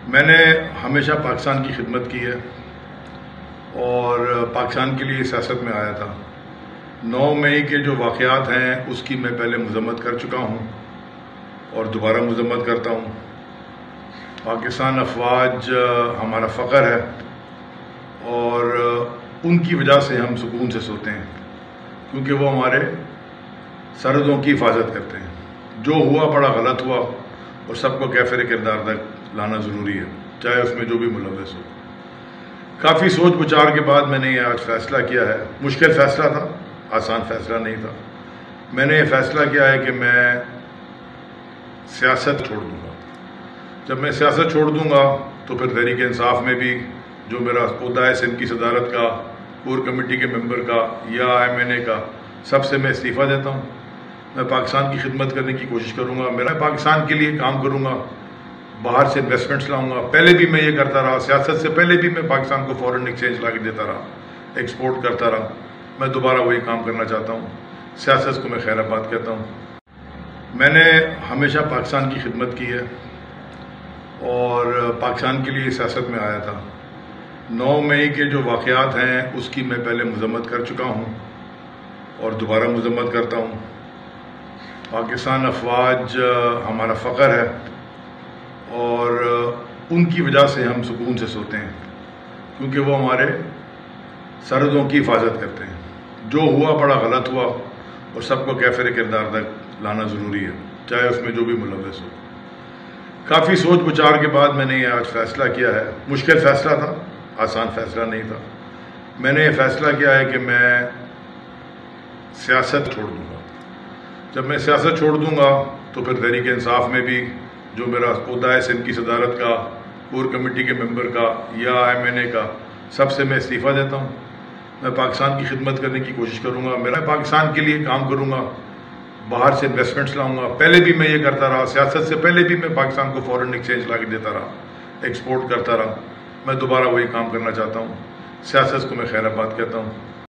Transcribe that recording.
میں نے ہمیشہ پاکستان کی خدمت کی ہے اور پاکستان کے لیے سیاست میں آیا تھا۔ 9 مئی کے جو واقعات ہیں اس کی میں پہلے مذمت کر چکا ہوں اور دوبارہ مذمت کرتا ہوں۔ پاکستان افواج ہمارا فخر ہے اور ان کی وجہ سے ہم سکون سے سوتے ہیں، کیونکہ وہ ہمارے سرحدوں کی حفاظت کرتے ہیں۔ جو ہوا بڑا غلط ہوا اور سب کو کیفر کردار تک لانا ضروری ہے، چاہے اس میں جو بھی ملوث ہو۔ کافی سوچ بچار کے بعد میں نے یہ آج فیصلہ کیا ہے۔ مشکل فیصلہ تھا، آسان فیصلہ نہیں تھا۔ میں نے یہ فیصلہ کیا ہے کہ میں سیاست چھوڑ دوں گا۔ جب میں سیاست چھوڑ دوں گا تو پھر تحریک انصاف میں بھی جو میرا عہدہ ہے سندھ کی صدارت کا، کور کمیٹی کے ممبر کا یا MNA کا، سب سے میں استعفیٰ دیتا ہوں۔ میں پاکستان کی خدمت کرنے کی کوشش کروں گا، میں پاکستان کے لیے کام کروں گا، باہر سے انویسٹمنٹس لاؤں گا۔ پہلے بھی میں یہ کرتا رہا، سیاست سے پہلے بھی میں پاکستان کو فورن ایکسچینج لا کے دیتا رہا، ایکسپورٹ کرتا رہا۔ میں دوبارہ وہی کام کرنا چاہتا ہوں۔ سیاست کو میں خیر آباد کہتا ہوں۔ میں نے ہمیشہ پاکستان کی خدمت کی ہے اور پاکستان کے لیے سیاست میں آیا تھا۔ 9 مئی کے جو واقعات ہیں اس کی میں پہلے مذمت کر چکا ہوں اور دوبارہ مذمت کرتا ہوں۔ پاکستان افواج ہمارا فخر ہے اور ان کی وجہ سے ہم سکون سے سوتے ہیں، کیونکہ وہ ہمارے سرحدوں کی حفاظت کرتے ہیں۔ جو ہوا بڑا غلط ہوا اور سب کو کیفر کردار تک لانا ضروری ہے، چاہے اس میں جو بھی ملوث ہو۔ کافی سوچ بچار کے بعد میں نے یہ آج فیصلہ کیا ہے۔ مشکل فیصلہ تھا، آسان فیصلہ نہیں تھا۔ میں نے یہ فیصلہ کیا ہے کہ میں سیاست چھوڑ دوں گا۔ جب میں سیاست چھوڑ دوں گا تو پھر تحریک انصاف میں بھی جو میرا عہدہ ہے سندھ کی صدارت کا، کور کمیٹی کے ممبر کا یا MNA کا، سب سے میں استعفیٰ دیتا ہوں۔ میں پاکستان کی خدمت کرنے کی کوشش کروں گا، میں پاکستان کے لیے کام کروں گا، باہر سے انویسٹمنٹس لاؤں گا۔ پہلے بھی میں یہ کرتا رہا، سیاست سے پہلے بھی میں پاکستان کو فورن ایکسچینج لا کے دیتا رہا، ایکسپورٹ کرتا رہا۔ میں دوبارہ وہی کام کرنا چاہتا ہوں۔ سیاست کو میں خیر آباد کہتا ہوں۔